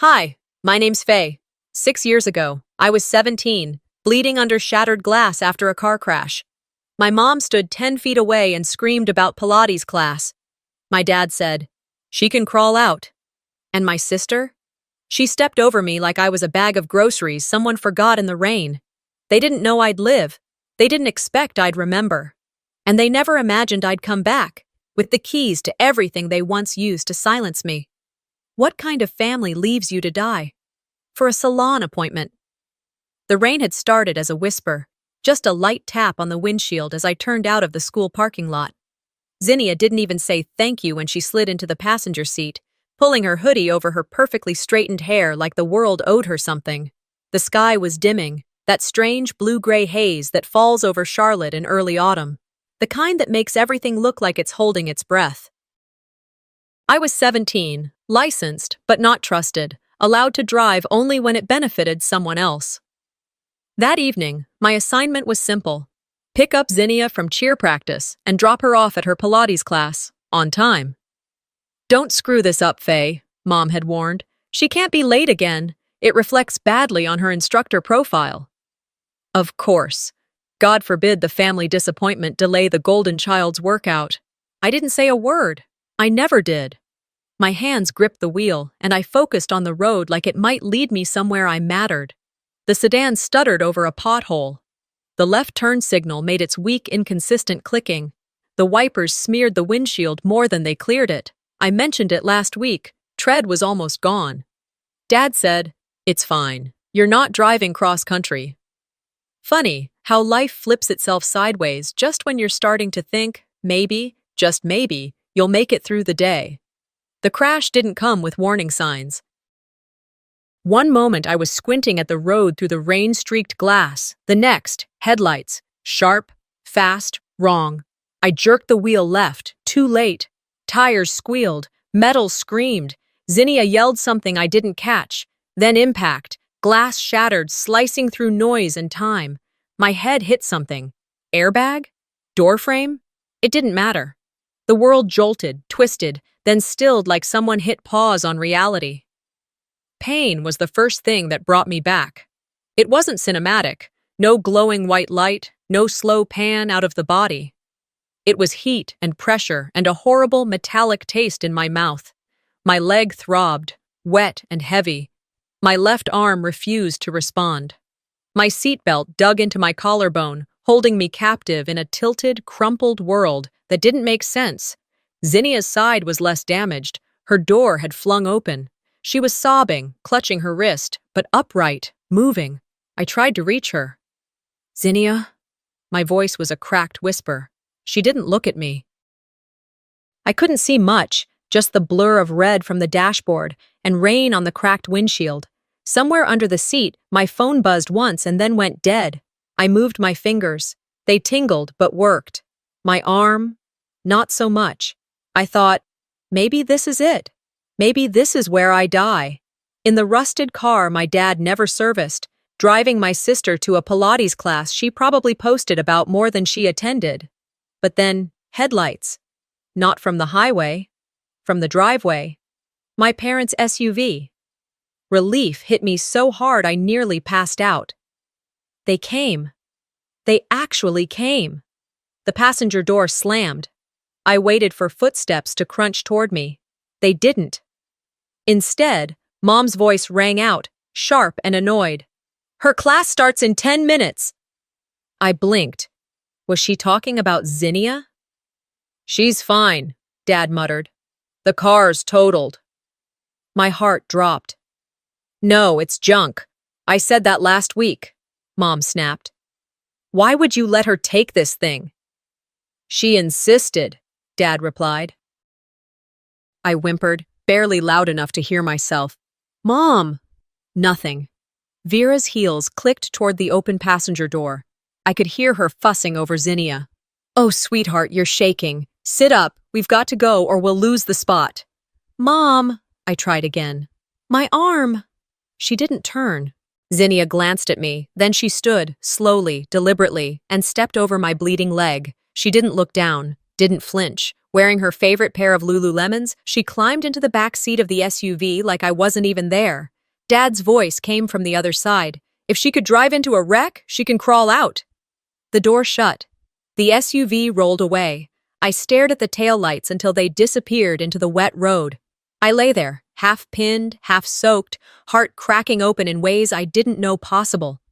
Hi, my name's Faye. 6 years ago, I was 17, bleeding under shattered glass after a car crash. My mom stood 10 feet away and screamed about Pilates class. My dad said, "She can crawl out." And my sister? She stepped over me like I was a bag of groceries someone forgot in the rain. They didn't know I'd live. They didn't expect I'd remember. And they never imagined I'd come back, with the keys to everything they once used to silence me. What kind of family leaves you to die? For a salon appointment. The rain had started as a whisper, just a light tap on the windshield as I turned out of the school parking lot. Zinnia didn't even say thank you when she slid into the passenger seat, pulling her hoodie over her perfectly straightened hair like the world owed her something. The sky was dimming, that strange blue-gray haze that falls over Charlotte in early autumn, the kind that makes everything look like it's holding its breath. I was 17, licensed but not trusted, allowed to drive only when it benefited someone else. That evening, my assignment was simple. Pick up Zinnia from cheer practice and drop her off at her Pilates class, on time. "Don't screw this up, Faye," Mom had warned. "She can't be late again. It reflects badly on her instructor profile." Of course. God forbid the family disappointment delay the golden child's workout. I didn't say a word. I never did. My hands gripped the wheel, and I focused on the road like it might lead me somewhere I mattered. The sedan stuttered over a pothole. The left turn signal made its weak, inconsistent clicking. The wipers smeared the windshield more than they cleared it. I mentioned it last week. Tread was almost gone. Dad said, "It's fine. You're not driving cross-country." Funny how life flips itself sideways just when you're starting to think, maybe, just maybe, you'll make it through the day. The crash didn't come with warning signs. One moment I was squinting at the road through the rain-streaked glass. The next, headlights. Sharp, fast, wrong. I jerked the wheel left, too late. Tires squealed, metal screamed. Zinnia yelled something I didn't catch. Then impact. Glass shattered, slicing through noise and time. My head hit something. Airbag? Door frame? It didn't matter. The world jolted, twisted, then stilled like someone hit pause on reality. Pain was the first thing that brought me back. It wasn't cinematic. No glowing white light, no slow pan out of the body. It was heat and pressure and a horrible metallic taste in my mouth. My leg throbbed, wet and heavy. My left arm refused to respond. My seatbelt dug into my collarbone, holding me captive in a tilted, crumpled world that didn't make sense. Zinnia's side was less damaged. Her door had flung open. She was sobbing, clutching her wrist, but upright, moving. I tried to reach her. "Zinnia?" My voice was a cracked whisper. She didn't look at me. I couldn't see much, just the blur of red from the dashboard and rain on the cracked windshield. Somewhere under the seat, my phone buzzed once and then went dead. I moved my fingers. They tingled but worked. My arm? Not so much. I thought, maybe this is it. Maybe this is where I die. In the rusted car my dad never serviced, driving my sister to a Pilates class she probably posted about more than she attended. But then, headlights. Not from the highway. From the driveway. My parents' SUV. Relief hit me so hard I nearly passed out. They came. They actually came. The passenger door slammed. I waited for footsteps to crunch toward me. They didn't. Instead, Mom's voice rang out, sharp and annoyed. "Her class starts in 10 minutes. I blinked. Was she talking about Zinnia? "She's fine," Dad muttered. "The car's totaled." My heart dropped. "No, it's junk. I said that last week," Mom snapped. "Why would you let her take this thing?" "She insisted," Dad replied. I whimpered, barely loud enough to hear myself. "Mom!" Nothing. Vera's heels clicked toward the open passenger door. I could hear her fussing over Zinnia. "Oh, sweetheart, you're shaking. Sit up. We've got to go or we'll lose the spot." "Mom!" I tried again. "My arm!" She didn't turn. Zinnia glanced at me, then she stood, slowly, deliberately, and stepped over my bleeding leg. She didn't look down, didn't flinch, Wearing her favorite pair of Lululemons, she climbed into the back seat of the SUV like I wasn't even there. Dad's voice came from the other side. If she could drive into a wreck, she can crawl out. The door shut. The SUV rolled away. I stared at the taillights until they disappeared into the wet road. I lay there, half pinned, half soaked, heart cracking open in ways I didn't know possible.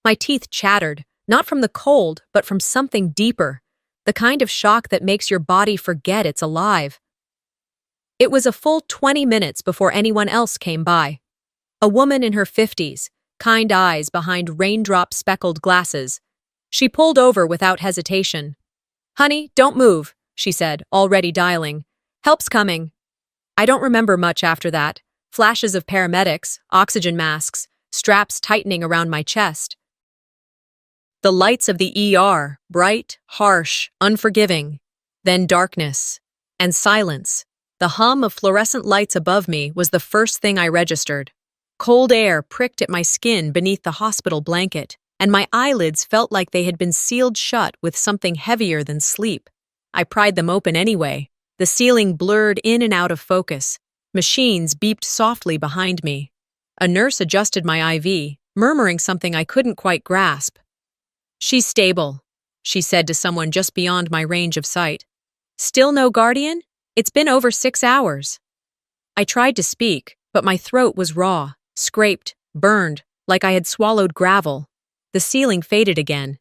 My teeth chattered, not from the cold, but from something deeper, the kind of shock that makes your body forget it's alive. It was a full 20 minutes before anyone else came by. A woman in her 50s, kind eyes behind raindrop-speckled glasses. She pulled over without hesitation. "Honey, don't move," she said, already dialing. "Help's coming." I don't remember much after that. Flashes of paramedics, oxygen masks, straps tightening around my chest. The lights of the ER, bright, harsh, unforgiving. Then darkness. And silence. The hum of fluorescent lights above me was the first thing I registered. Cold air pricked at my skin beneath the hospital blanket, and my eyelids felt like they had been sealed shut with something heavier than sleep. I pried them open anyway. The ceiling blurred in and out of focus. Machines beeped softly behind me. A nurse adjusted my IV, murmuring something I couldn't quite grasp. "She's stable," she said to someone just beyond my range of sight. "Still no guardian? It's been over 6 hours." I tried to speak, but my throat was raw, scraped, burned, like I had swallowed gravel. The ceiling faded again.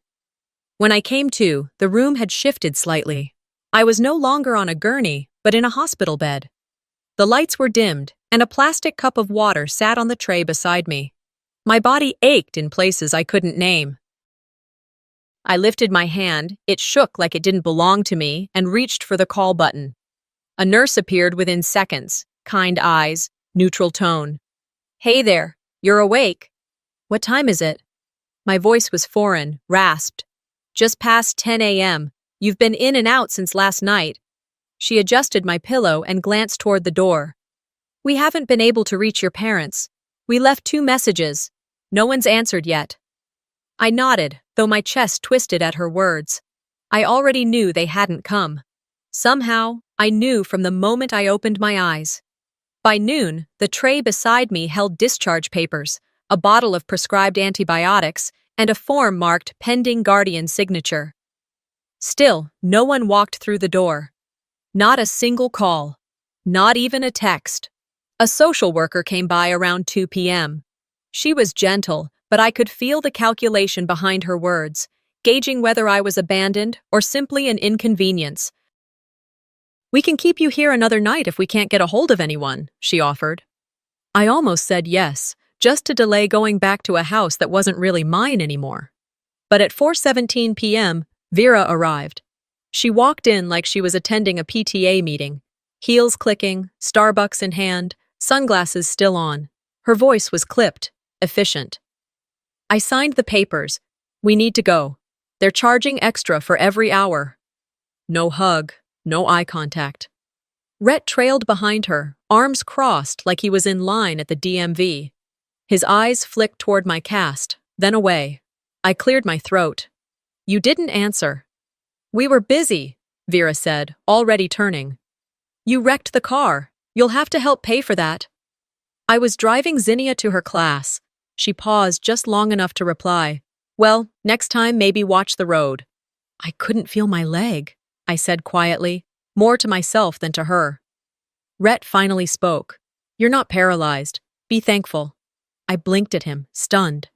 When I came to, the room had shifted slightly. I was no longer on a gurney, but in a hospital bed. The lights were dimmed, and a plastic cup of water sat on the tray beside me. My body ached in places I couldn't name. I lifted my hand, it shook like it didn't belong to me, and reached for the call button. A nurse appeared within seconds, kind eyes, neutral tone. "Hey there, you're awake. What time is it?" My voice was foreign, rasped. "Just past 10 a.m. You've been in and out since last night." She adjusted my pillow and glanced toward the door. "We haven't been able to reach your parents. We left 2 messages. No one's answered yet." I nodded, though my chest twisted at her words. I already knew they hadn't come. Somehow, I knew from the moment I opened my eyes. By noon, the tray beside me held discharge papers, a bottle of prescribed antibiotics, and a form marked pending guardian signature. Still, no one walked through the door. Not a single call. Not even a text. A social worker came by around 2 p.m. She was gentle, but I could feel the calculation behind her words, gauging whether I was abandoned or simply an inconvenience. "We can keep you here another night if we can't get a hold of anyone," she offered. I almost said yes, just to delay going back to a house that wasn't really mine anymore. But at 4:17 p.m., Vera arrived. She walked in like she was attending a PTA meeting, heels clicking, Starbucks in hand, sunglasses still on. Her voice was clipped, efficient. "I signed the papers. We need to go. They're charging extra for every hour." No hug, no eye contact. Rhett trailed behind her, arms crossed like he was in line at the DMV. His eyes flicked toward my cast, then away. I cleared my throat. "You didn't answer." "We were busy," Vera said, already turning. "You wrecked the car. You'll have to help pay for that." I was driving Zinnia to her class. She paused just long enough to reply, "Well, next time maybe watch the road." "I couldn't feel my leg," I said quietly, more to myself than to her. Rhett finally spoke. "You're not paralyzed. Be thankful." I blinked at him, stunned.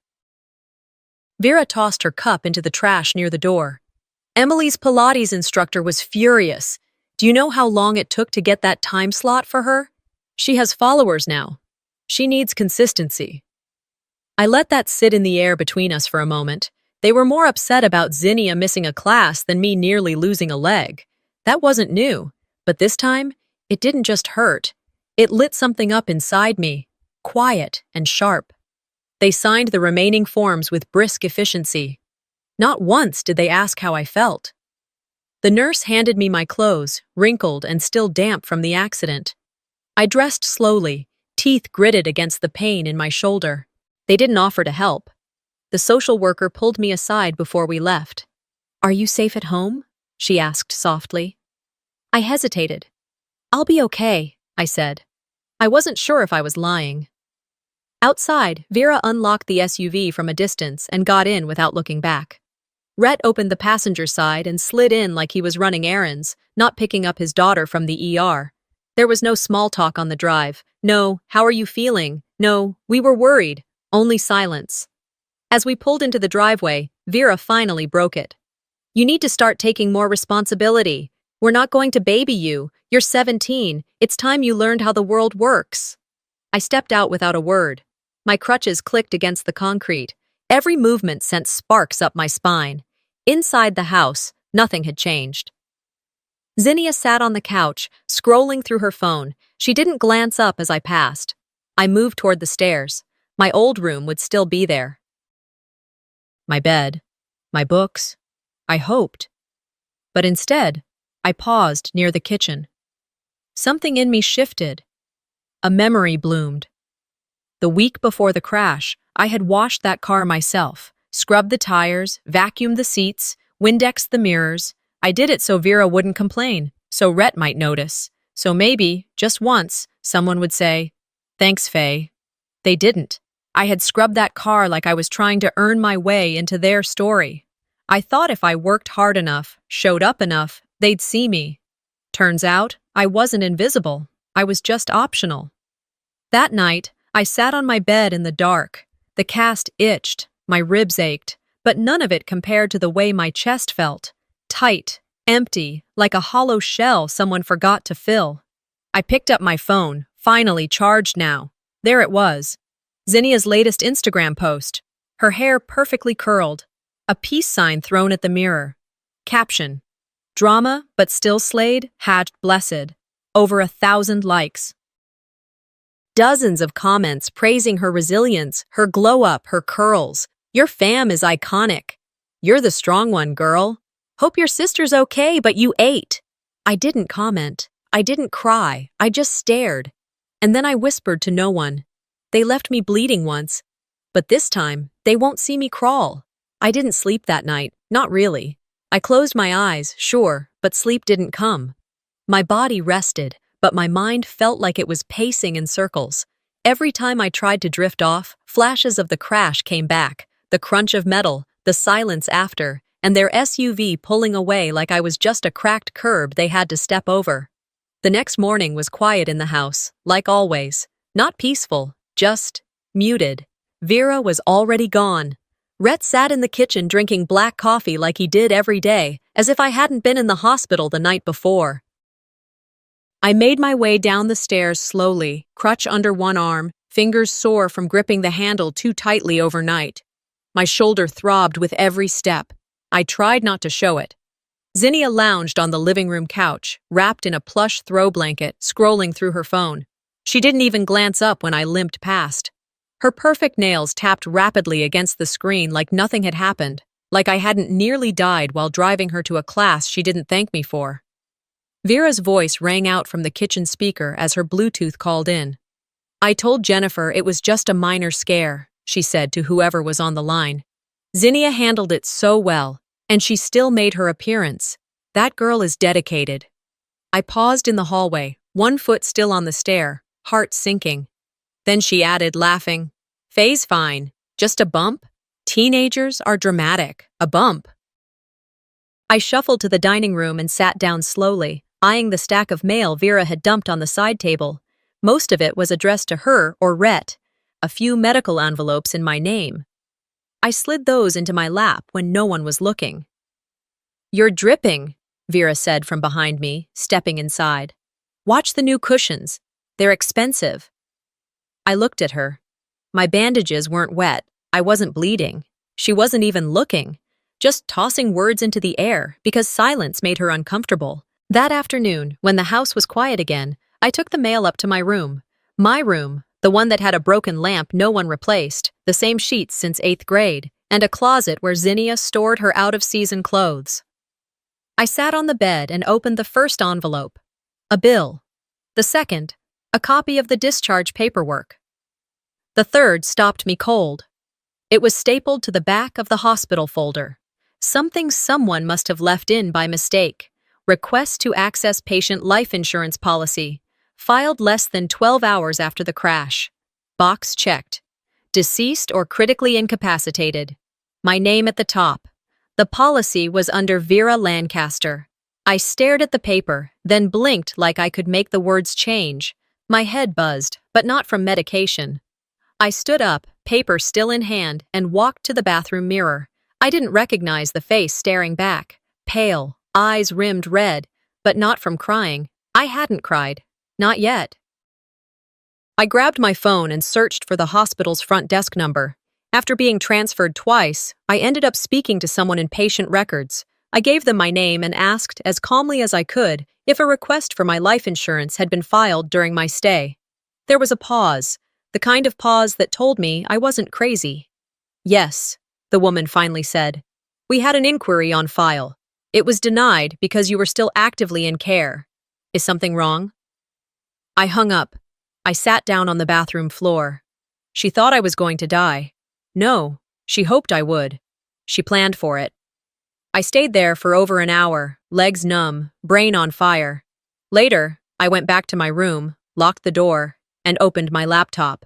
Vera tossed her cup into the trash near the door. Emily's Pilates instructor was furious. Do you know how long it took to get that time slot for her? She has followers now. She needs consistency. I let that sit in the air between us for a moment. They were more upset about Zinnia missing a class than me nearly losing a leg. That wasn't new, but this time, it didn't just hurt. It lit something up inside me, quiet and sharp. They signed the remaining forms with brisk efficiency. Not once did they ask how I felt. The nurse handed me my clothes, wrinkled and still damp from the accident. I dressed slowly, teeth gritted against the pain in my shoulder. They didn't offer to help. The social worker pulled me aside before we left. "Are you safe at home?" she asked softly. I hesitated. "I'll be okay," I said. I wasn't sure if I was lying. Outside, Vera unlocked the SUV from a distance and got in without looking back. Rhett opened the passenger side and slid in like he was running errands, not picking up his daughter from the ER. There was no small talk on the drive. No, "How are you feeling?" No, "We were worried." Only silence. As we pulled into the driveway, Vera finally broke it. "You need to start taking more responsibility. We're not going to baby you. You're 17. It's time you learned how the world works." I stepped out without a word. My crutches clicked against the concrete. Every movement sent sparks up my spine. Inside the house, nothing had changed. Zinnia sat on the couch, scrolling through her phone. She didn't glance up as I passed. I moved toward the stairs. My old room would still be there. My bed, my books. I hoped. But instead, I paused near the kitchen. Something in me shifted. A memory bloomed. The week before the crash, I had washed that car myself, scrubbed the tires, vacuumed the seats, Windexed the mirrors. I did it so Vera wouldn't complain, so Rhett might notice, so maybe, just once, someone would say, "Thanks, Faye." They didn't. I had scrubbed that car like I was trying to earn my way into their story. I thought if I worked hard enough, showed up enough, they'd see me. Turns out, I wasn't invisible. I was just optional. That night, I sat on my bed in the dark. The cast itched, my ribs ached, but none of it compared to the way my chest felt. Tight, empty, like a hollow shell someone forgot to fill. I picked up my phone, finally charged now. There it was. Zinnia's latest Instagram post. Her hair perfectly curled. A peace sign thrown at the mirror. Caption: "Drama, but still slayed, #blessed. Over 1,000 likes. Dozens of comments praising her resilience, her glow-up, her curls. "Your fam is iconic. You're the strong one, girl. Hope your sister's okay, but you ate." I didn't comment. I didn't cry. I just stared. And then I whispered to no one. They left me bleeding once. But this time, they won't see me crawl. I didn't sleep that night. Not really. I closed my eyes, sure, but sleep didn't come. My body rested, but my mind felt like it was pacing in circles. Every time I tried to drift off, flashes of the crash came back, the crunch of metal, the silence after, and their SUV pulling away like I was just a cracked curb they had to step over. The next morning was quiet in the house, like always. Not peaceful, just muted. Vera was already gone. Rhett sat in the kitchen drinking black coffee like he did every day, as if I hadn't been in the hospital the night before. I made my way down the stairs slowly, crutch under one arm, fingers sore from gripping the handle too tightly overnight. My shoulder throbbed with every step. I tried not to show it. Zinnia lounged on the living room couch, wrapped in a plush throw blanket, scrolling through her phone. She didn't even glance up when I limped past. Her perfect nails tapped rapidly against the screen like nothing had happened, like I hadn't nearly died while driving her to a class she didn't thank me for. Vera's voice rang out from the kitchen speaker as her Bluetooth called in. "I told Jennifer it was just a minor scare," she said to whoever was on the line. "Zinnia handled it so well, and she still made her appearance. That girl is dedicated." I paused in the hallway, one foot still on the stair, heart sinking. Then she added, laughing, "Faye's fine. Just a bump? Teenagers are dramatic. A bump." I shuffled to the dining room and sat down slowly, eyeing the stack of mail Vera had dumped on the side table. Most of it was addressed to her or Rhett, a few medical envelopes in my name. I slid those into my lap when no one was looking. "You're dripping," Vera said from behind me, stepping inside. "Watch the new cushions. They're expensive." I looked at her. My bandages weren't wet. I wasn't bleeding. She wasn't even looking, just tossing words into the air because silence made her uncomfortable. That afternoon, when the house was quiet again, I took the mail up to my room. My room, the one that had a broken lamp no one replaced, the same sheets since 8th grade, and a closet where Zinnia stored her out-of-season clothes. I sat on the bed and opened the first envelope. A bill. The second, a copy of the discharge paperwork. The third stopped me cold. It was stapled to the back of the hospital folder. Something someone must have left in by mistake. Request to access patient life insurance policy. Filed less than 12 hours after the crash. Box checked. Deceased or critically incapacitated. My name at the top. The policy was under Vera Lancaster. I stared at the paper, then blinked like I could make the words change. My head buzzed, but not from medication. I stood up, paper still in hand, and walked to the bathroom mirror. I didn't recognize the face staring back. Pale, eyes rimmed red, but not from crying. I hadn't cried. Not yet. I grabbed my phone and searched for the hospital's front desk number. After being transferred twice, I ended up speaking to someone in patient records. I gave them my name and asked, as calmly as I could, if a request for my life insurance had been filed during my stay. There was a pause, the kind of pause that told me I wasn't crazy. Yes, the woman finally said. We had an inquiry on file. It was denied because you were still actively in care. Is something wrong? I hung up. I sat down on the bathroom floor. She thought I was going to die. No, she hoped I would. She planned for it. I stayed there for over an hour, legs numb, brain on fire. Later, I went back to my room, locked the door, and opened my laptop.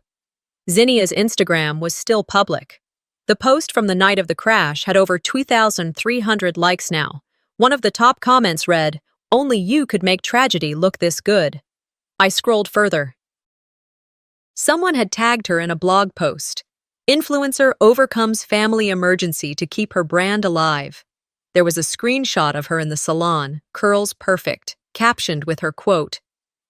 Zinnia's Instagram was still public. The post from the night of the crash had over 2,300 likes now. One of the top comments read, "Only you could make tragedy look this good." I scrolled further. Someone had tagged her in a blog post. Influencer overcomes family emergency to keep her brand alive. There was a screenshot of her in the salon, curls perfect, captioned with her quote,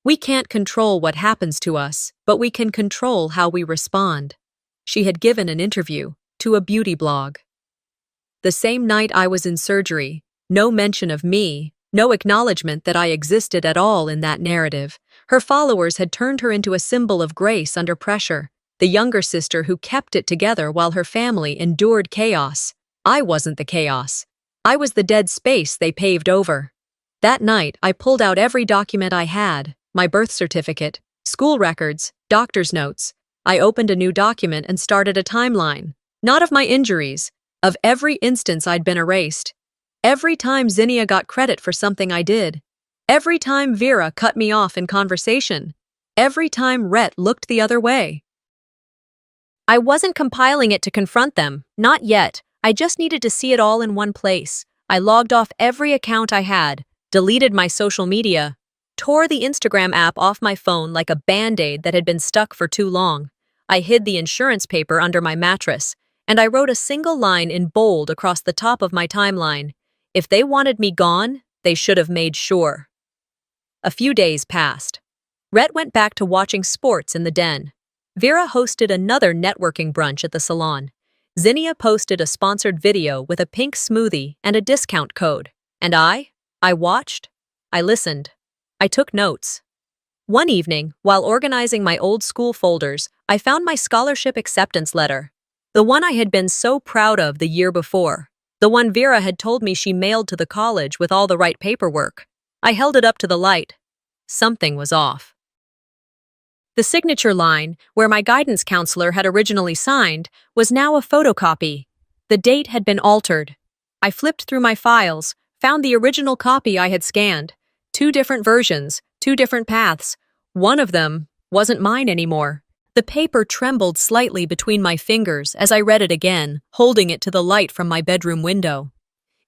"We can't control what happens to us, but we can control how we respond." She had given an interview to a beauty blog. The same night I was in surgery, no mention of me, no acknowledgement that I existed at all in that narrative. Her followers had turned her into a symbol of grace under pressure, the younger sister who kept it together while her family endured chaos. I wasn't the chaos. I was the dead space they paved over. That night, I pulled out every document I had, my birth certificate, school records, doctor's notes. I opened a new document and started a timeline, not of my injuries, of every instance I'd been erased. Every time Zinnia got credit for something I did. Every time Vera cut me off in conversation. Every time Rhett looked the other way. I wasn't compiling it to confront them, not yet. I just needed to see it all in one place. I logged off every account I had, deleted my social media, tore the Instagram app off my phone like a Band-Aid that had been stuck for too long. I hid the insurance paper under my mattress, and I wrote a single line in bold across the top of my timeline. If they wanted me gone, they should have made sure. A few days passed. Rhett went back to watching sports in the den. Vera hosted another networking brunch at the salon. Zinnia posted a sponsored video with a pink smoothie and a discount code. And I watched. I listened. I took notes. One evening, while organizing my old school folders, I found my scholarship acceptance letter. The one I had been so proud of the year before. The one Vera had told me she mailed to the college with all the right paperwork. I held it up to the light. Something was off. The signature line, where my guidance counselor had originally signed, was now a photocopy. The date had been altered. I flipped through my files, found the original copy I had scanned. 2 different versions, 2 different paths. One of them wasn't mine anymore. The paper trembled slightly between my fingers as I read it again, holding it to the light from my bedroom window.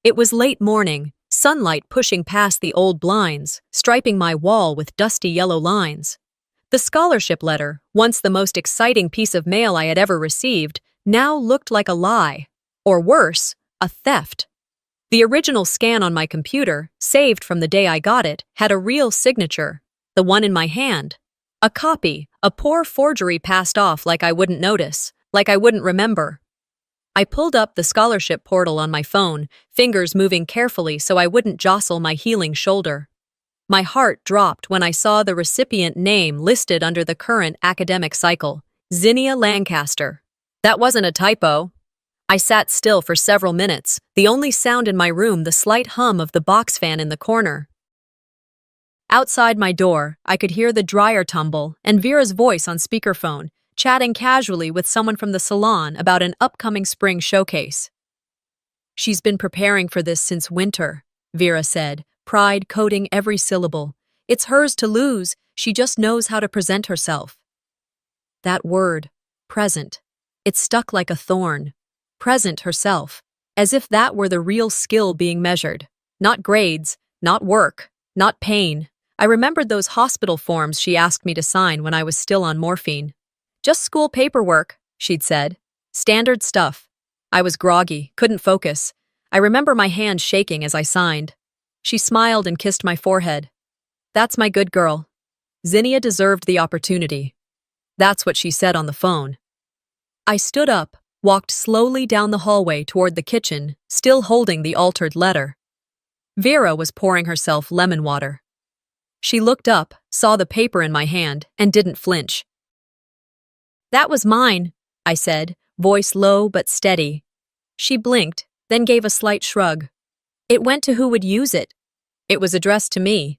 It was late morning, sunlight pushing past the old blinds, striping my wall with dusty yellow lines. The scholarship letter, once the most exciting piece of mail I had ever received, now looked like a lie. Or worse, a theft. The original scan on my computer, saved from the day I got it, had a real signature, the one in my hand. A copy, a poor forgery passed off like I wouldn't notice, like I wouldn't remember. I pulled up the scholarship portal on my phone, fingers moving carefully so I wouldn't jostle my healing shoulder. My heart dropped when I saw the recipient name listed under the current academic cycle, Zinnia Lancaster. That wasn't a typo. I sat still for several minutes, the only sound in my room the slight hum of the box fan in the corner. Outside my door, I could hear the dryer tumble and Vera's voice on speakerphone, chatting casually with someone from the salon about an upcoming spring showcase. "She's been preparing for this since winter," Vera said, pride coating every syllable. It's hers to lose, she just knows how to present herself. That word, present, it stuck like a thorn. Present herself, as if that were the real skill being measured. Not grades, not work, not pain. I remembered those hospital forms she asked me to sign when I was still on morphine. Just school paperwork, she'd said. Standard stuff. I was groggy, couldn't focus. I remember my hand shaking as I signed. She smiled and kissed my forehead. That's my good girl. Zinnia deserved the opportunity. That's what she said on the phone. I stood up, walked slowly down the hallway toward the kitchen, still holding the altered letter. Vera was pouring herself lemon water. She looked up, saw the paper in my hand, and didn't flinch. That was mine, I said, voice low but steady. She blinked, then gave a slight shrug. It went to who would use it. It was addressed to me.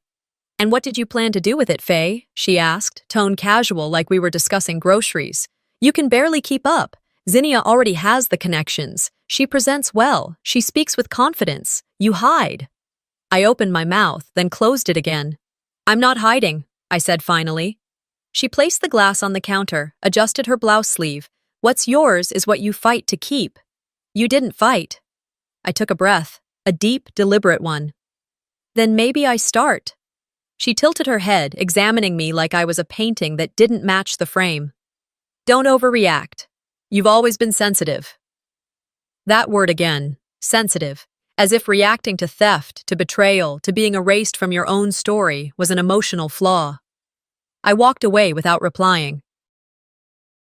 And what did you plan to do with it, Faye? She asked, tone casual like we were discussing groceries. You can barely keep up. Zinnia already has the connections. She presents well. She speaks with confidence. You hide. I opened my mouth, then closed it again. I'm not hiding, I said finally. She placed the glass on the counter, adjusted her blouse sleeve. What's yours is what you fight to keep. You didn't fight. I took a breath, a deep, deliberate one. Then maybe I start. She tilted her head, examining me like I was a painting that didn't match the frame. Don't overreact. You've always been sensitive. That word again, sensitive, as if reacting to theft, to betrayal, to being erased from your own story was an emotional flaw. I walked away without replying.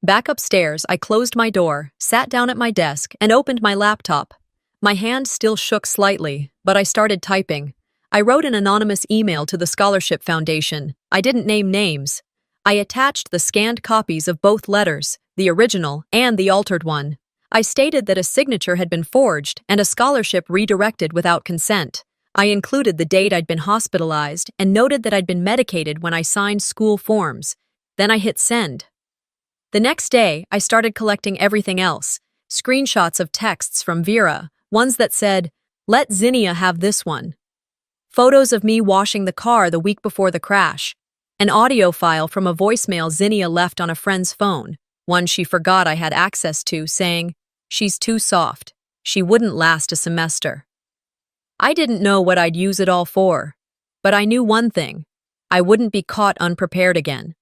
Back upstairs, I closed my door, sat down at my desk, and opened my laptop. My hand still shook slightly, but I started typing. I wrote an anonymous email to the Scholarship Foundation. I didn't name names. I attached the scanned copies of both letters, the original and the altered one. I stated that a signature had been forged and a scholarship redirected without consent. I included the date I'd been hospitalized and noted that I'd been medicated when I signed school forms. Then I hit send. The next day, I started collecting everything else. Screenshots of texts from Vera, ones that said, "Let Zinnia have this one." Photos of me washing the car the week before the crash. An audio file from a voicemail Zinnia left on a friend's phone, one she forgot I had access to, saying, "She's too soft. She wouldn't last a semester." I didn't know what I'd use it all for, but I knew one thing. I wouldn't be caught unprepared again.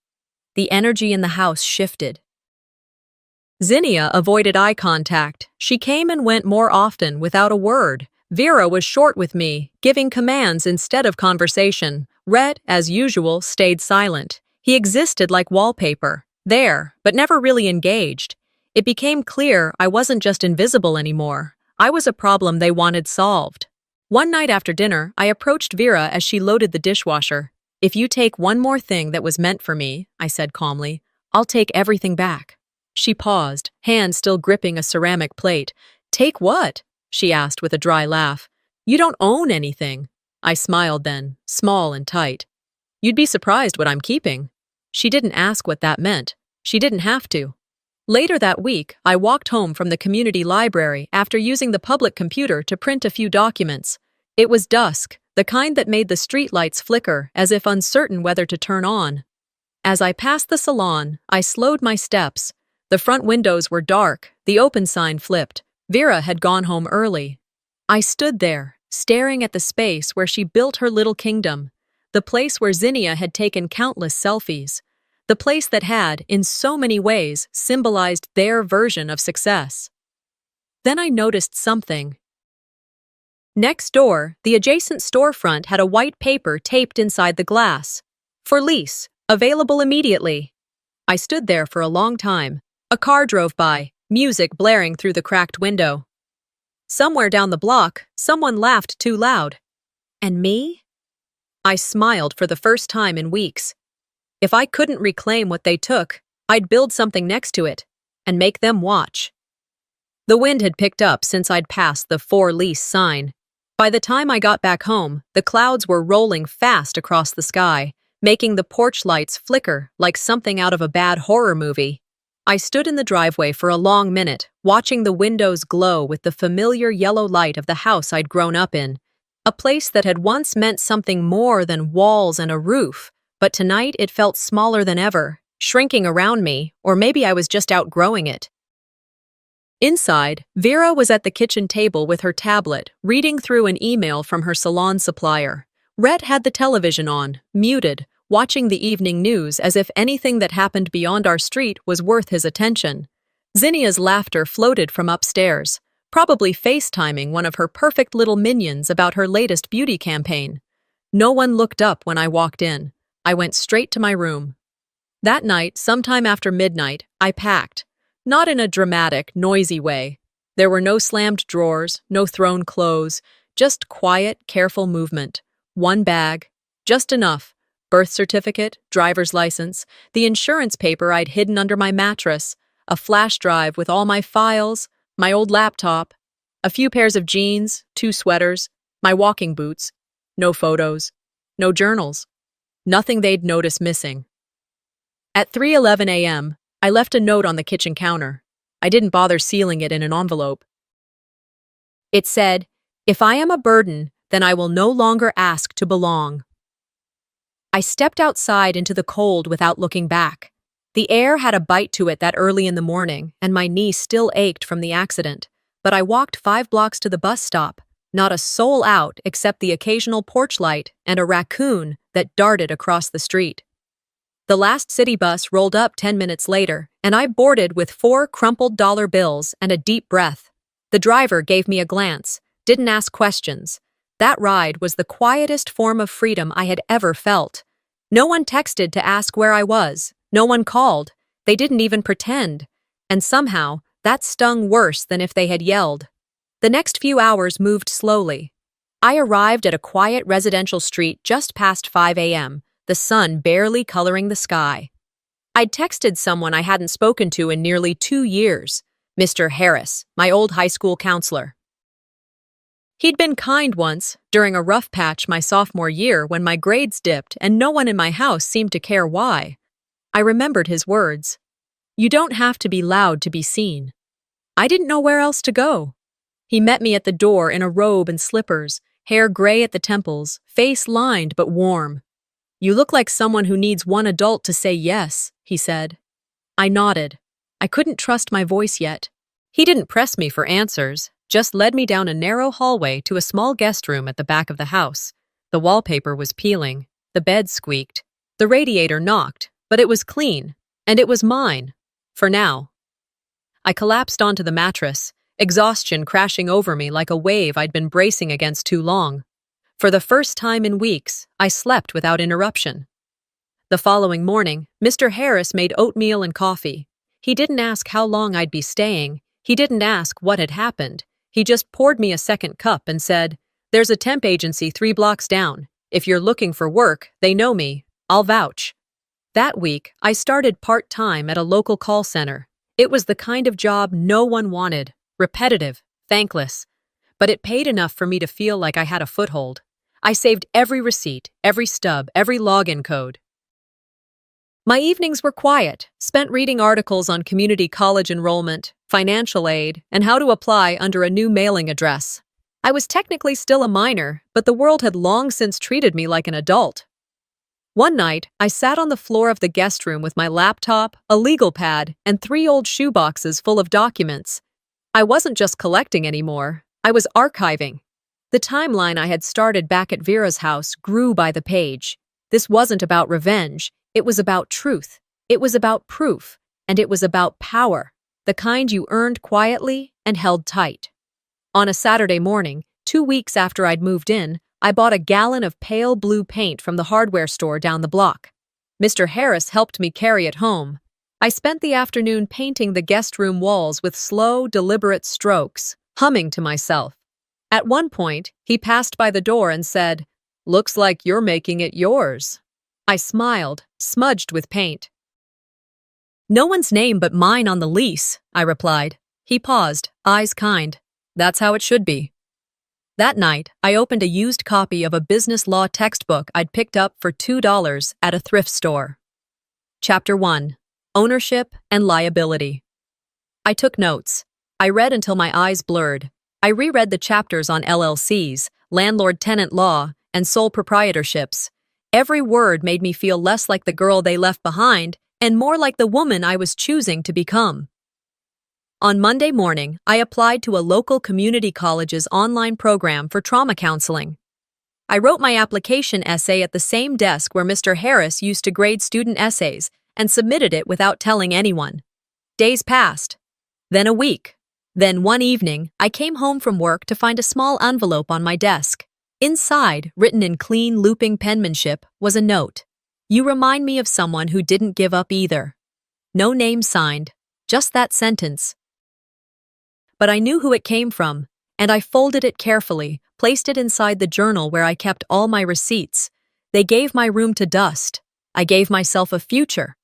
The energy in the house shifted. Zinnia avoided eye contact. She came and went more often without a word. Vera was short with me, giving commands instead of conversation. Rhett, as usual, stayed silent. He existed like wallpaper, there, but never really engaged. It became clear I wasn't just invisible anymore. I was a problem they wanted solved. One night after dinner, I approached Vera as she loaded the dishwasher. "If you take one more thing that was meant for me," I said calmly, "I'll take everything back." She paused, hand still gripping a ceramic plate. "Take what?" she asked with a dry laugh. "You don't own anything." I smiled then, small and tight. "You'd be surprised what I'm keeping." She didn't ask what that meant. She didn't have to. Later that week, I walked home from the community library after using the public computer to print a few documents. It was dusk, the kind that made the streetlights flicker as if uncertain whether to turn on. As I passed the salon, I slowed my steps. The front windows were dark, the open sign flipped. Vera had gone home early. I stood there, staring at the space where she built her little kingdom, the place where Zinnia had taken countless selfies, the place that had, in so many ways, symbolized their version of success. Then I noticed something. Next door, the adjacent storefront had a white paper taped inside the glass. "For lease, available immediately." I stood there for a long time. A car drove by, music blaring through the cracked window. Somewhere down the block, someone laughed too loud. And me? I smiled for the first time in weeks. If I couldn't reclaim what they took, I'd build something next to it and make them watch. The wind had picked up since I'd passed the "for lease" sign. By the time I got back home, the clouds were rolling fast across the sky, making the porch lights flicker like something out of a bad horror movie. I stood in the driveway for a long minute, watching the windows glow with the familiar yellow light of the house I'd grown up in. A place that had once meant something more than walls and a roof, but tonight it felt smaller than ever, shrinking around me, or maybe I was just outgrowing it. Inside, Vera was at the kitchen table with her tablet, reading through an email from her salon supplier. Rhett had the television on, muted, watching the evening news as if anything that happened beyond our street was worth his attention. Zinnia's laughter floated from upstairs, probably FaceTiming one of her perfect little minions about her latest beauty campaign. No one looked up when I walked in. I went straight to my room. That night, sometime after midnight, I packed. Not in a dramatic, noisy way. There were no slammed drawers, no thrown clothes, just quiet, careful movement. One bag, just enough. Birth certificate, driver's license, the insurance paper I'd hidden under my mattress, a flash drive with all my files, my old laptop, a few pairs of jeans, 2 sweaters, my walking boots, no photos, no journals, nothing they'd notice missing. At 3:11 a.m., I left a note on the kitchen counter. I didn't bother sealing it in an envelope. It said, "If I am a burden, then I will no longer ask to belong." I stepped outside into the cold without looking back. The air had a bite to it that early in the morning, and my knee still ached from the accident. But I walked 5 blocks to the bus stop, not a soul out except the occasional porch light and a raccoon that darted across the street. The last city bus rolled up 10 minutes later, and I boarded with 4 crumpled dollar bills and a deep breath. The driver gave me a glance, didn't ask questions. That ride was the quietest form of freedom I had ever felt. No one texted to ask where I was. No one called. They didn't even pretend. And somehow, that stung worse than if they had yelled. The next few hours moved slowly. I arrived at a quiet residential street just past 5 a.m., the sun barely coloring the sky. I'd texted someone I hadn't spoken to in nearly 2 years, Mr. Harris, my old high school counselor. He'd been kind once, during a rough patch my sophomore year when my grades dipped and no one in my house seemed to care why. I remembered his words. "You don't have to be loud to be seen." I didn't know where else to go. He met me at the door in a robe and slippers, hair gray at the temples, face lined but warm. "You look like someone who needs one adult to say yes," he said. I nodded. I couldn't trust my voice yet. He didn't press me for answers, just led me down a narrow hallway to a small guest room at the back of the house. The wallpaper was peeling, the bed squeaked, the radiator knocked, but it was clean, and it was mine, for now. I collapsed onto the mattress, exhaustion crashing over me like a wave I'd been bracing against too long. For the first time in weeks, I slept without interruption. The following morning, Mr. Harris made oatmeal and coffee. He didn't ask how long I'd be staying. He didn't ask what had happened. He just poured me a second cup and said, "There's a temp agency 3 blocks down. If you're looking for work, they know me. I'll vouch." That week, I started part-time at a local call center. It was the kind of job no one wanted, repetitive, thankless. But it paid enough for me to feel like I had a foothold. I saved every receipt, every stub, every login code. My evenings were quiet, spent reading articles on community college enrollment, financial aid, and how to apply under a new mailing address. I was technically still a minor, but the world had long since treated me like an adult. One night, I sat on the floor of the guest room with my laptop, a legal pad, and 3 old shoeboxes full of documents. I wasn't just collecting anymore, I was archiving. The timeline I had started back at Vera's house grew by the page. This wasn't about revenge, it was about truth. It was about proof, and it was about power, the kind you earned quietly and held tight. On a Saturday morning, 2 weeks after I'd moved in, I bought a gallon of pale blue paint from the hardware store down the block. Mr. Harris helped me carry it home. I spent the afternoon painting the guest room walls with slow, deliberate strokes, humming to myself. At one point, he passed by the door and said, "Looks like you're making it yours." I smiled, smudged with paint. "No one's name but mine on the lease," I replied. He paused, eyes kind. "That's how it should be." That night, I opened a used copy of a business law textbook I'd picked up for $2 at a thrift store. Chapter 1. Ownership and Liability. I took notes. I read until my eyes blurred. I reread the chapters on LLCs, landlord-tenant law, and sole proprietorships. Every word made me feel less like the girl they left behind and more like the woman I was choosing to become. On Monday morning, I applied to a local community college's online program for trauma counseling. I wrote my application essay at the same desk where Mr. Harris used to grade student essays and submitted it without telling anyone. Days passed. Then a week. Then one evening, I came home from work to find a small envelope on my desk. Inside, written in clean, looping penmanship, was a note. "You remind me of someone who didn't give up either." No name signed, just that sentence. But I knew who it came from, and I folded it carefully, placed it inside the journal where I kept all my receipts. They gave my room to dust. I gave myself a future.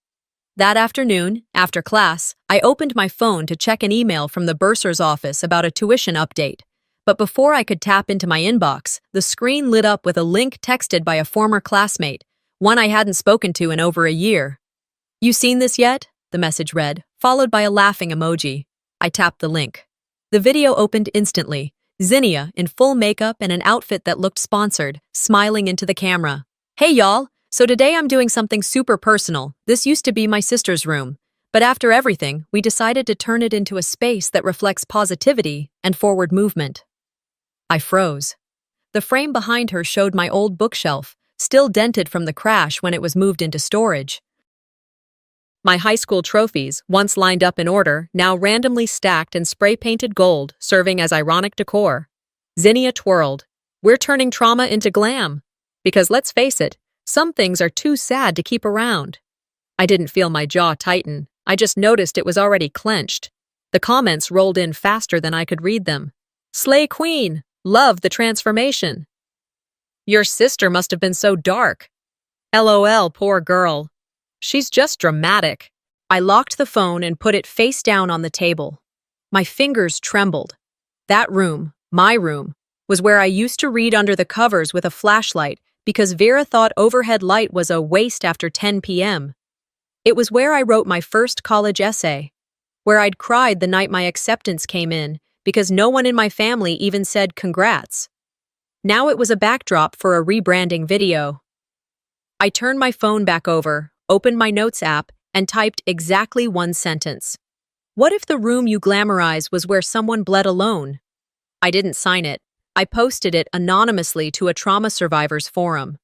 That afternoon, after class, I opened my phone to check an email from the bursar's office about a tuition update. But before I could tap into my inbox, the screen lit up with a link texted by a former classmate, one I hadn't spoken to in over a year. "You seen this yet?" the message read, followed by a laughing emoji. I tapped the link. The video opened instantly. Zinnia, in full makeup and an outfit that looked sponsored, smiling into the camera. "Hey y'all, so today I'm doing something super personal. This used to be my sister's room. But after everything, we decided to turn it into a space that reflects positivity and forward movement." I froze. The frame behind her showed my old bookshelf, still dented from the crash when it was moved into storage. My high school trophies, once lined up in order, now randomly stacked in spray-painted gold, serving as ironic decor. Zinnia twirled. "We're turning trauma into glam. Because let's face it, some things are too sad to keep around." I didn't feel my jaw tighten. I just noticed it was already clenched. The comments rolled in faster than I could read them. "Slay Queen! Love the transformation." "Your sister must have been so dark." "LOL, poor girl. She's just dramatic." I locked the phone and put it face down on the table. My fingers trembled. That room, my room, was where I used to read under the covers with a flashlight because Vera thought overhead light was a waste after 10 p.m. It was where I wrote my first college essay, where I'd cried the night my acceptance came in because no one in my family even said congrats. Now it was a backdrop for a rebranding video. I turned my phone back over, opened my notes app, and typed exactly one sentence. "What if the room you glamorize was where someone bled alone?" I didn't sign it. I posted it anonymously to a trauma survivors forum.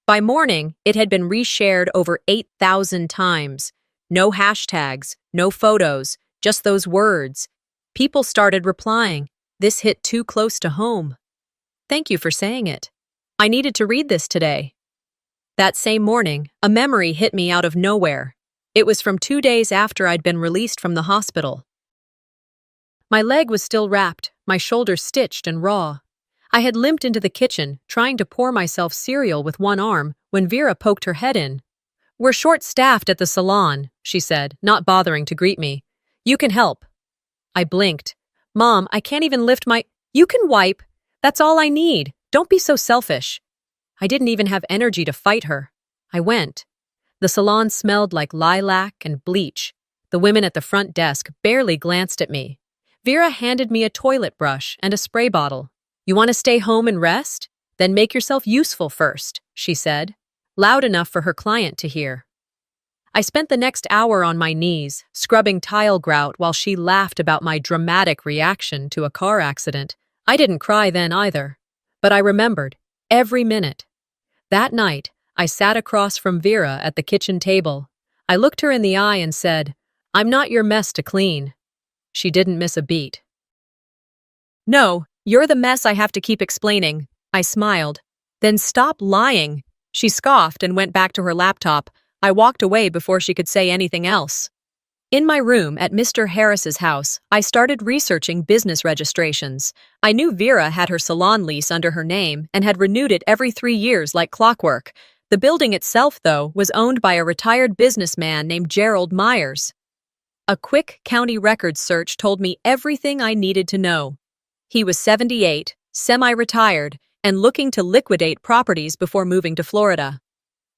By morning, it had been reshared over 8,000 times. No hashtags, no photos, just those words. People started replying. This hit too close to home. Thank you for saying it. I needed to read this today. That same morning, a memory hit me out of nowhere. It was from 2 days after I'd been released from the hospital. My leg was still wrapped, my shoulder stitched and raw. I had limped into the kitchen, trying to pour myself cereal with one arm, when Vera poked her head in. "We're short-staffed at the salon," she said, not bothering to greet me. "You can help." I blinked. "Mom, I can't even lift my—" "You can wipe. That's all I need. Don't be so selfish." I didn't even have energy to fight her. I went. The salon smelled like lilac and bleach. The women at the front desk barely glanced at me. Vera handed me a toilet brush and a spray bottle. "You want to stay home and rest? Then make yourself useful first," she said, loud enough for her client to hear. I spent the next hour on my knees, scrubbing tile grout while she laughed about my dramatic reaction to a car accident. I didn't cry then either, but I remembered every minute. That night, I sat across from Vera at the kitchen table. I looked her in the eye and said, "I'm not your mess to clean." She didn't miss a beat. "No, you're the mess I have to keep explaining." I smiled. "Then stop lying." She scoffed and went back to her laptop. I walked away before she could say anything else. In my room at Mr. Harris's house, I started researching business registrations. I knew Vera had her salon lease under her name and had renewed it every 3 years like clockwork. The building itself, though, was owned by a retired businessman named Gerald Myers. A quick county records search told me everything I needed to know. He was 78, semi-retired, and looking to liquidate properties before moving to Florida.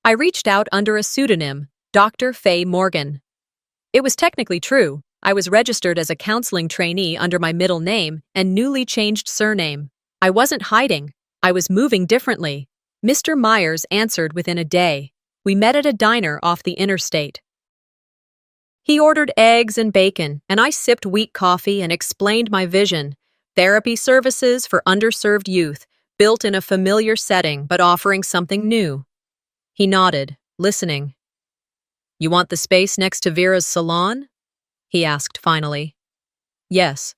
I reached out under a pseudonym, Dr. Faye Morgan. It was technically true. I was registered as a counseling trainee under my middle name and newly changed surname. I wasn't hiding. I was moving differently. Mr. Myers answered within a day. We met at a diner off the interstate. He ordered eggs and bacon, and I sipped weak coffee and explained my vision. Therapy services for underserved youth, built in a familiar setting but offering something new. He nodded, listening. You want the space next to Vera's salon? He asked finally. Yes.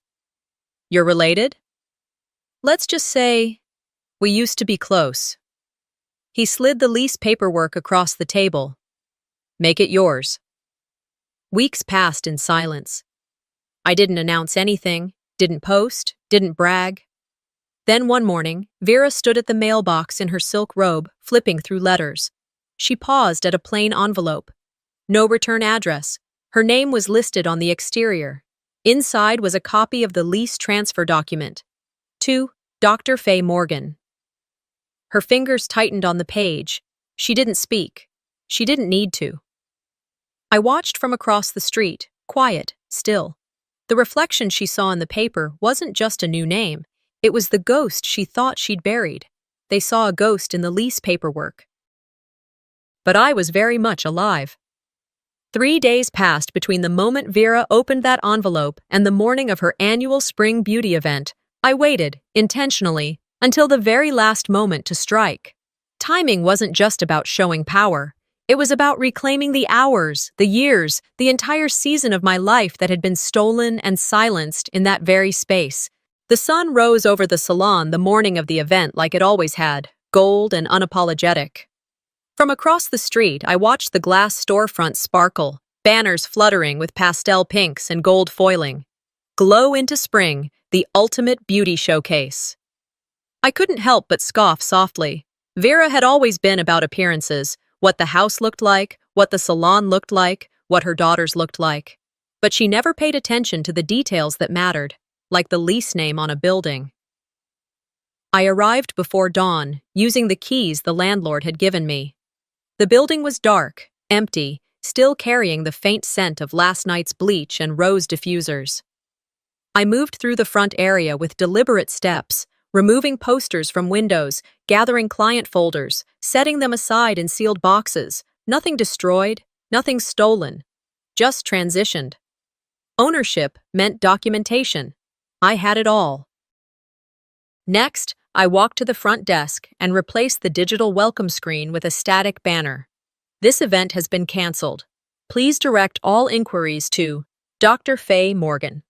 You're related? Let's just say we used to be close. He slid the lease paperwork across the table. Make it yours. Weeks passed in silence. I didn't announce anything, didn't post, didn't brag. Then one morning, Vera stood at the mailbox in her silk robe, flipping through letters. She paused at a plain envelope. No return address. Her name was listed on the exterior. Inside was a copy of the lease transfer document. To Dr. Faye Morgan. Her fingers tightened on the page. She didn't speak. She didn't need to. I watched from across the street, quiet, still. The reflection she saw in the paper wasn't just a new name. It was the ghost she thought she'd buried. They saw a ghost in the lease paperwork. But I was very much alive. 3 days passed between the moment Vera opened that envelope and the morning of her annual spring beauty event. I waited, intentionally, until the very last moment to strike. Timing wasn't just about showing power. It was about reclaiming the hours, the years, the entire season of my life that had been stolen and silenced in that very space. The sun rose over the salon the morning of the event like it always had, gold and unapologetic. From across the street, I watched the glass storefront sparkle, banners fluttering with pastel pinks and gold foiling. Glow into spring, the ultimate beauty showcase. I couldn't help but scoff softly. Vera had always been about appearances, what the house looked like, what the salon looked like, what her daughters looked like. But she never paid attention to the details that mattered, like the lease name on a building. I arrived before dawn, using the keys the landlord had given me. The building was dark, empty, still carrying the faint scent of last night's bleach and rose diffusers. I moved through the front area with deliberate steps, removing posters from windows, gathering client folders, setting them aside in sealed boxes. Nothing destroyed, nothing stolen, just transitioned. Ownership meant documentation. I had it all. Next, I walked to the front desk and replaced the digital welcome screen with a static banner. This event has been canceled. Please direct all inquiries to Dr. Faye Morgan.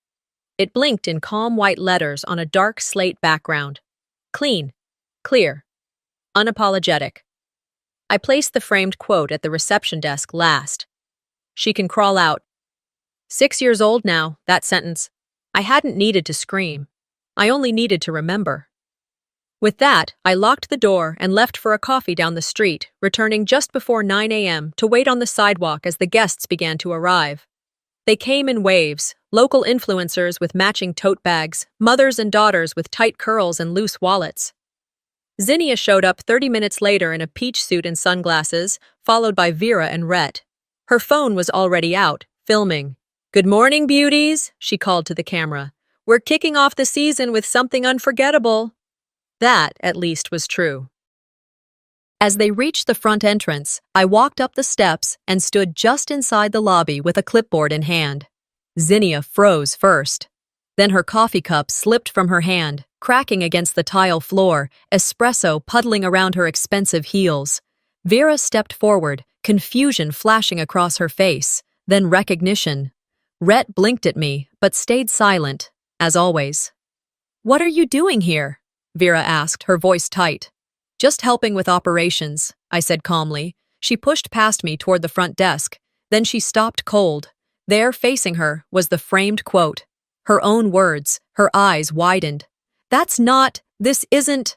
It blinked in calm white letters on a dark slate background. Clean, clear, unapologetic. I placed the framed quote at the reception desk last. She can crawl out. 6 years old now, that sentence. I hadn't needed to scream. I only needed to remember. With that, I locked the door and left for a coffee down the street, returning just before 9 a.m. to wait on the sidewalk as the guests began to arrive. They came in waves, local influencers with matching tote bags, mothers and daughters with tight curls and loose wallets. Zinnia showed up 30 minutes later in a peach suit and sunglasses, followed by Vera and Rhett. Her phone was already out, filming. "Good morning, beauties," she called to the camera. "We're kicking off the season with something unforgettable." That, at least, was true. As they reached the front entrance, I walked up the steps and stood just inside the lobby with a clipboard in hand. Zinnia froze first. Then her coffee cup slipped from her hand, cracking against the tile floor, espresso puddling around her expensive heels. Vera stepped forward, confusion flashing across her face, then recognition. Rhett blinked at me, but stayed silent, as always. "What are you doing here?" Vera asked, her voice tight. "Just helping with operations," I said calmly. She pushed past me toward the front desk. Then she stopped cold. There, facing her, was the framed quote. Her own words, her eyes widened. This isn't."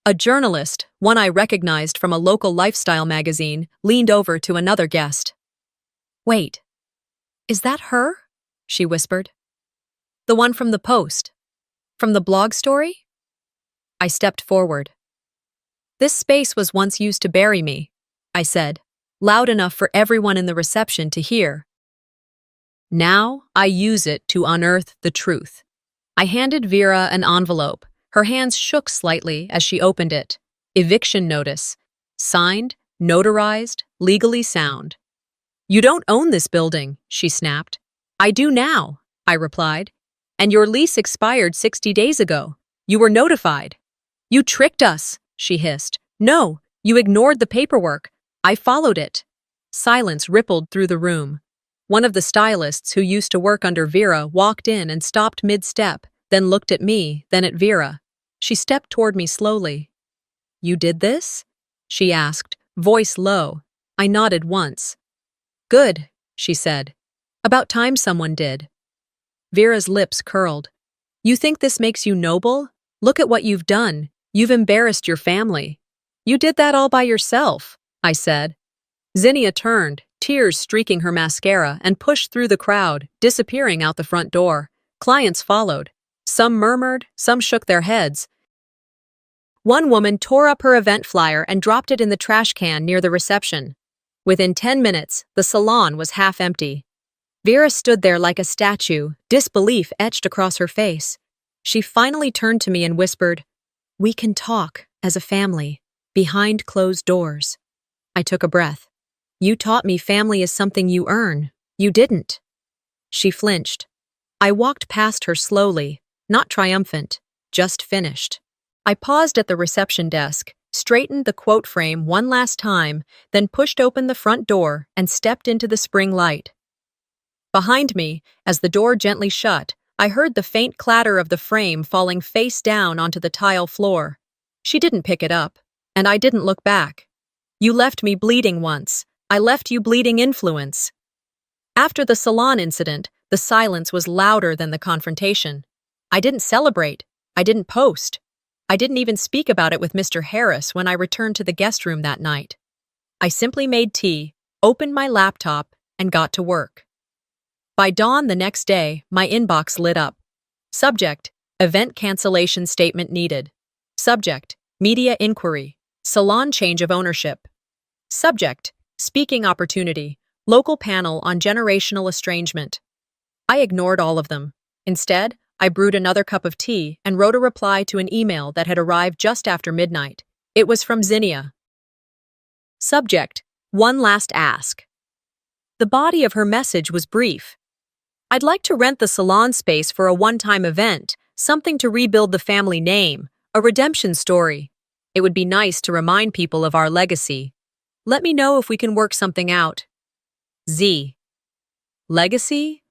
A journalist, one I recognized from a local lifestyle magazine, leaned over to another guest. "Wait, is that her?" she whispered. "The one from the Post? From the blog story?" I stepped forward. "This space was once used to bury me," I said, loud enough for everyone in the reception to hear. "Now I use it to unearth the truth." I handed Vera an envelope, Her hands shook slightly as she opened it. Eviction notice. Signed, notarized, legally sound. "You don't own this building," she snapped. "I do now," I replied. "And your lease expired 60 days ago. You were notified." "You tricked us," she hissed. "No, you ignored the paperwork. I followed it." Silence rippled through the room. One of the stylists who used to work under Vera walked in and stopped mid-step, then looked at me, then at Vera. She stepped toward me slowly. "You did this?" she asked, voice low. I nodded once. "Good," she said. "About time someone did." Vera's lips curled. "You think this makes you noble? Look at what you've done. You've embarrassed your family." "You did that all by yourself," I said. Zinnia turned, tears streaking her mascara, and pushed through the crowd, disappearing out the front door. Clients followed. Some murmured, some shook their heads. One woman tore up her event flyer and dropped it in the trash can near the reception. Within 10 minutes, the salon was half empty. Vera stood there like a statue, disbelief etched across her face. She finally turned to me and whispered, "We can talk, as a family, behind closed doors." I took a breath. "You taught me family is something you earn. You didn't." She flinched. I walked past her slowly, not triumphant, just finished. I paused at the reception desk, straightened the quote frame one last time, then pushed open the front door and stepped into the spring light. Behind me, as the door gently shut, I heard the faint clatter of the frame falling face down onto the tile floor. She didn't pick it up, and I didn't look back. "You left me bleeding once. I left you bleeding influence." After the salon incident, the silence was louder than the confrontation. I didn't celebrate. I didn't post. I didn't even speak about it with Mr. Harris when I returned to the guest room that night. I simply made tea, opened my laptop, and got to work. By dawn the next day, my inbox lit up. Subject: Event cancellation statement needed. Subject: Media inquiry. Salon change of ownership. Subject: Speaking opportunity. Local panel on generational estrangement. I ignored all of them. Instead, I brewed another cup of tea and wrote a reply to an email that had arrived just after midnight. It was from Zinnia. Subject: One last ask. The body of her message was brief. "I'd like to rent the salon space for a one-time event, something to rebuild the family name, a redemption story. It would be nice to remind people of our legacy. Let me know if we can work something out. Z." Legacy?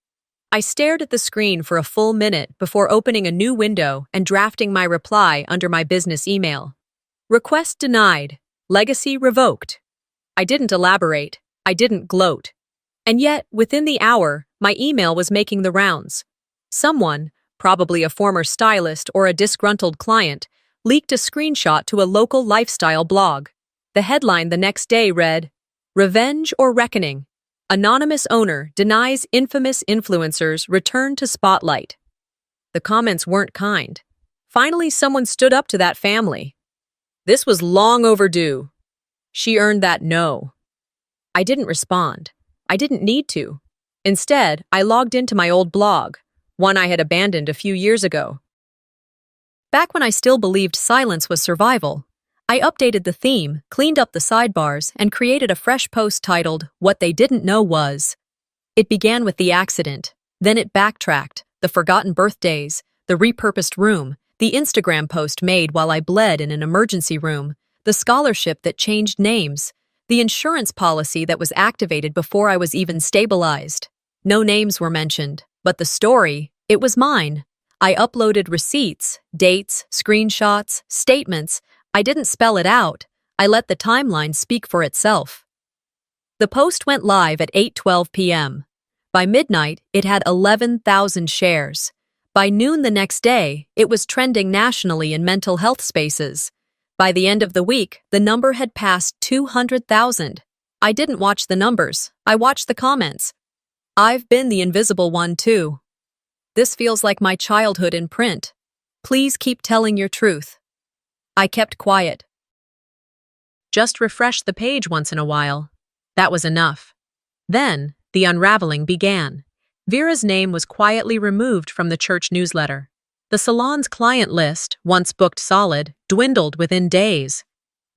I stared at the screen for a full minute before opening a new window and drafting my reply under my business email. Request denied. Legacy revoked. I didn't elaborate. I didn't gloat. And yet, within the hour, my email was making the rounds. Someone, probably a former stylist or a disgruntled client, leaked a screenshot to a local lifestyle blog. The headline the next day read, "Revenge or Reckoning? Anonymous owner denies infamous influencers return to spotlight." The comments weren't kind. Finally, someone stood up to that family. This was long overdue. She earned that no. I didn't respond. I didn't need to. Instead, I logged into my old blog, one I had abandoned a few years ago. Back when I still believed silence was survival, I updated the theme, cleaned up the sidebars, and created a fresh post titled, "What They Didn't Know Was." It began with the accident, then it backtracked, the forgotten birthdays, the repurposed room, the Instagram post made while I bled in an emergency room, the scholarship that changed names, the insurance policy that was activated before I was even stabilized. No names were mentioned, but the story, it was mine. I uploaded receipts, dates, screenshots, statements. I didn't spell it out. I let the timeline speak for itself. The post went live at 8:12 p.m. By midnight, it had 11,000 shares. By noon the next day, it was trending nationally in mental health spaces. By the end of the week, the number had passed 200,000. I didn't watch the numbers. I watched the comments. I've been the invisible one too. This feels like my childhood in print. Please keep telling your truth. I kept quiet. Just refresh the page once in a while. That was enough. Then, the unraveling began. Vera's name was quietly removed from the church newsletter. The salon's client list, once booked solid, dwindled within days.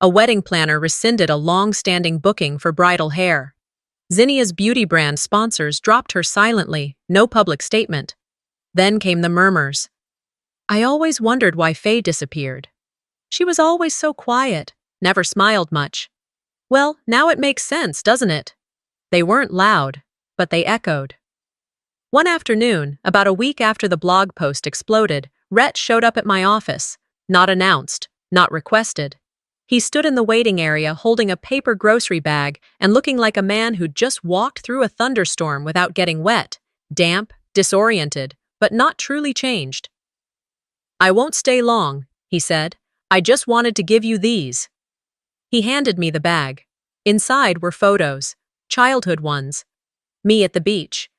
A wedding planner rescinded a long-standing booking for bridal hair. Zinnia's beauty brand sponsors dropped her silently, no public statement. Then came the murmurs. I always wondered why Faye disappeared. She was always so quiet, never smiled much. Well, now it makes sense, doesn't it? They weren't loud, but they echoed. One afternoon, about a week after the blog post exploded, Rhett showed up at my office, not announced, not requested. He stood in the waiting area holding a paper grocery bag and looking like a man who'd just walked through a thunderstorm without getting wet, damp, disoriented, but not truly changed. I won't stay long, he said. I just wanted to give you these. He handed me the bag. Inside were photos, childhood ones. Me at the beach.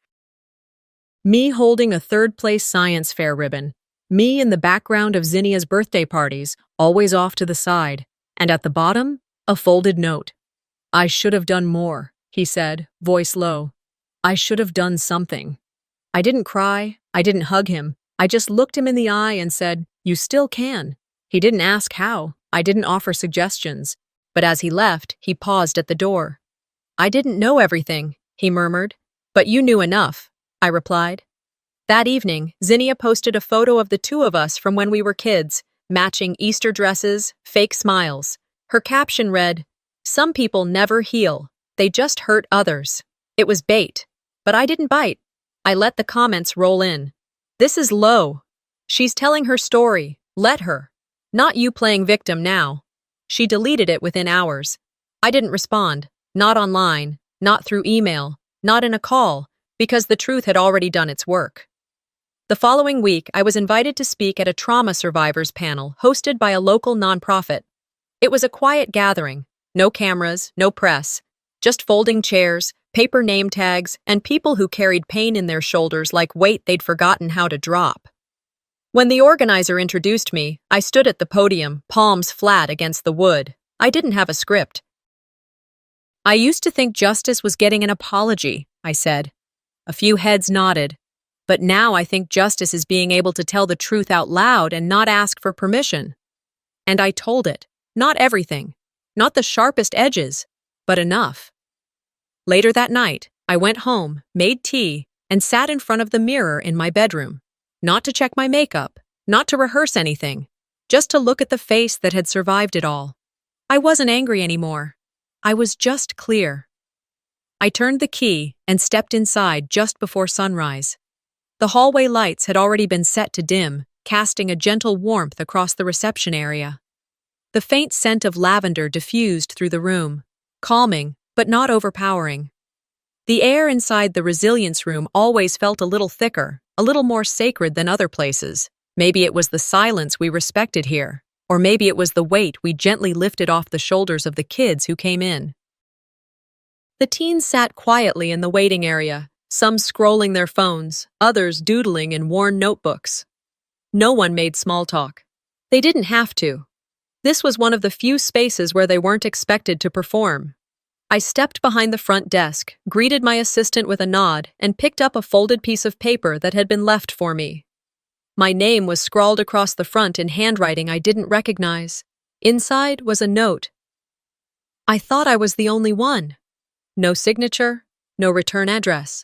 Me holding a third-place science fair ribbon. Me in the background of Zinnia's birthday parties, always off to the side. And at the bottom, a folded note. I should have done more, he said, voice low. I should have done something. I didn't cry, I didn't hug him. I just looked him in the eye and said, you still can. He didn't ask how. I didn't offer suggestions. But as he left, he paused at the door. I didn't know everything, he murmured. But you knew enough, I replied. That evening, Zinnia posted a photo of the two of us from when we were kids, matching Easter dresses, fake smiles. Her caption read, some people never heal, they just hurt others. It was bait, but I didn't bite. I let the comments roll in. This is low. She's telling her story, let her. Not you playing victim now. She deleted it within hours. I didn't respond, not online, not through email, not in a call, because the truth had already done its work. The following week, I was invited to speak at a trauma survivors panel hosted by a local nonprofit. It was a quiet gathering, no cameras, no press, just folding chairs, paper name tags, and people who carried pain in their shoulders like weight they'd forgotten how to drop. When the organizer introduced me, I stood at the podium, palms flat against the wood. I didn't have a script. I used to think justice was getting an apology, I said. A few heads nodded. But now I think justice is being able to tell the truth out loud and not ask for permission. And I told it. Not everything. Not the sharpest edges. But enough. Later that night, I went home, made tea, and sat in front of the mirror in my bedroom. Not to check my makeup, not to rehearse anything, just to look at the face that had survived it all. I wasn't angry anymore. I was just clear. I turned the key and stepped inside just before sunrise. The hallway lights had already been set to dim, casting a gentle warmth across the reception area. The faint scent of lavender diffused through the room, calming but not overpowering. The air inside the resilience room always felt a little thicker, a little more sacred than other places. Maybe it was the silence we respected here, or maybe it was the weight we gently lifted off the shoulders of the kids who came in. The teens sat quietly in the waiting area, some scrolling their phones, others doodling in worn notebooks. No one made small talk. They didn't have to. This was one of the few spaces where they weren't expected to perform. I stepped behind the front desk, greeted my assistant with a nod, and picked up a folded piece of paper that had been left for me. My name was scrawled across the front in handwriting I didn't recognize. Inside was a note. I thought I was the only one. No signature, no return address.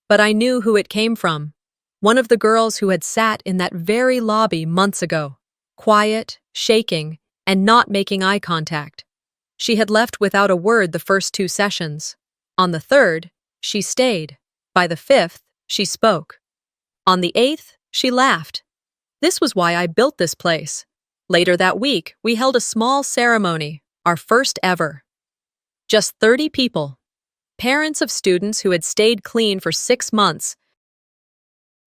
But I knew who it came from. One of the girls who had sat in that very lobby months ago. Quiet, shaking, and not making eye contact. She had left without a word the first 2 sessions. On the 3rd, she stayed. By the 5th, she spoke. On the 8th, she laughed. This was why I built this place. Later that week, we held a small ceremony, our first ever. Just 30 people. Parents of students who had stayed clean for 6 months.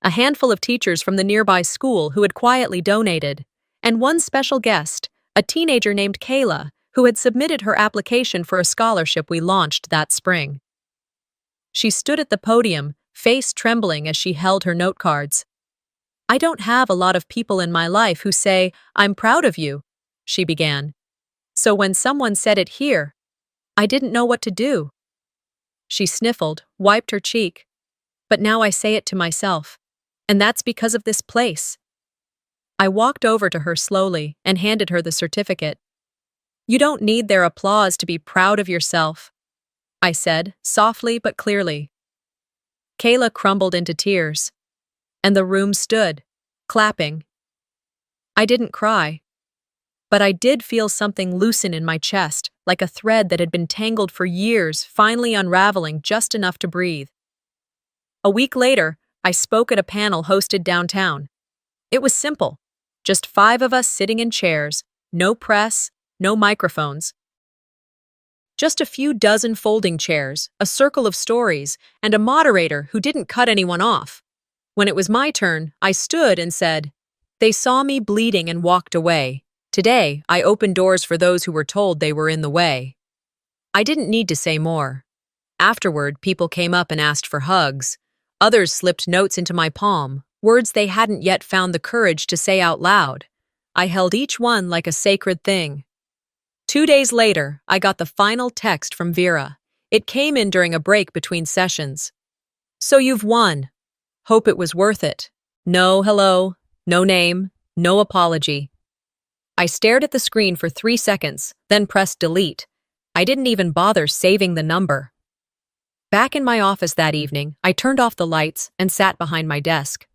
A handful of teachers from the nearby school who had quietly donated. And one special guest, a teenager named Kayla, who had submitted her application for a scholarship we launched that spring. She stood at the podium, face trembling as she held her note cards. I don't have a lot of people in my life who say, I'm proud of you, she began. So when someone said it here, I didn't know what to do. She sniffled, wiped her cheek. But now I say it to myself. And that's because of this place. I walked over to her slowly and handed her the certificate. You don't need their applause to be proud of yourself, I said, softly but clearly. Kayla crumbled into tears, and the room stood, clapping. I didn't cry, but I did feel something loosen in my chest, like a thread that had been tangled for years, finally unraveling just enough to breathe. A week later, I spoke at a panel hosted downtown. It was simple, just 5 of us sitting in chairs, no press, no microphones. Just a few dozen folding chairs, a circle of stories, and a moderator who didn't cut anyone off. When it was my turn, I stood and said, "They saw me bleeding and walked away. Today, I open doors for those who were told they were in the way." I didn't need to say more. Afterward, people came up and asked for hugs. Others slipped notes into my palm, words they hadn't yet found the courage to say out loud. I held each one like a sacred thing. 2 days later, I got the final text from Vera. It came in during a break between sessions. "So you've won. Hope it was worth it. No hello, no name, no apology." I stared at the screen for 3 seconds, then pressed delete. I didn't even bother saving the number. Back in my office that evening, I turned off the lights and sat behind my desk.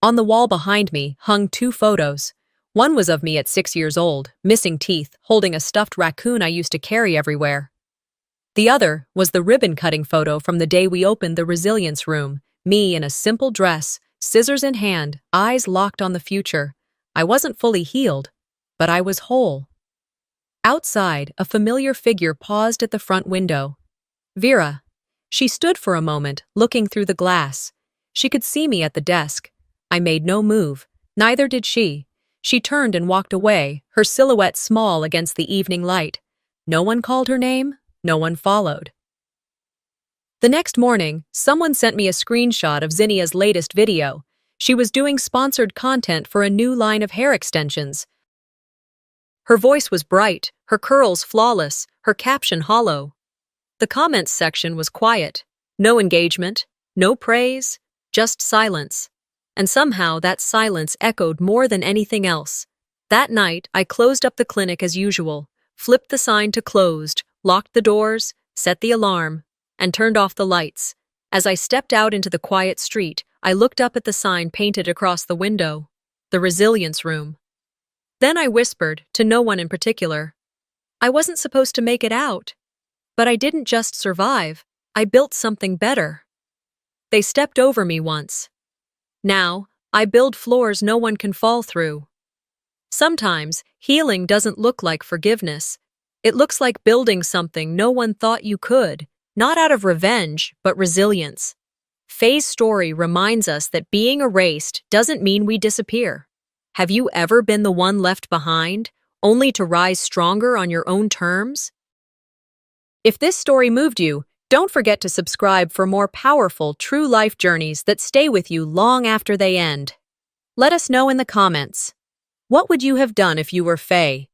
On the wall behind me hung 2 photos. One was of me at 6 years old, missing teeth, holding a stuffed raccoon I used to carry everywhere. The other was the ribbon-cutting photo from the day we opened the resilience room, me in a simple dress, scissors in hand, eyes locked on the future. I wasn't fully healed, but I was whole. Outside, a familiar figure paused at the front window. Vera. She stood for a moment, looking through the glass. She could see me at the desk. I made no move. Neither did she. She turned and walked away, her silhouette small against the evening light. No one called her name, no one followed. The next morning, someone sent me a screenshot of Zinnia's latest video. She was doing sponsored content for a new line of hair extensions. Her voice was bright, her curls flawless, her caption hollow. The comments section was quiet. No engagement, no praise, just silence. And somehow that silence echoed more than anything else. That night, I closed up the clinic as usual, flipped the sign to closed, locked the doors, set the alarm, and turned off the lights. As I stepped out into the quiet street, I looked up at the sign painted across the window, the resilience room. Then I whispered, to no one in particular, I wasn't supposed to make it out. But I didn't just survive, I built something better. They stepped over me once. Now, I build floors no one can fall through. Sometimes, healing doesn't look like forgiveness. It looks like building something no one thought you could, not out of revenge, but resilience. Faye's story reminds us that being erased doesn't mean we disappear. Have you ever been the one left behind, only to rise stronger on your own terms? If this story moved you, don't forget to subscribe for more powerful, true life journeys that stay with you long after they end. Let us know in the comments. What would you have done if you were Faye?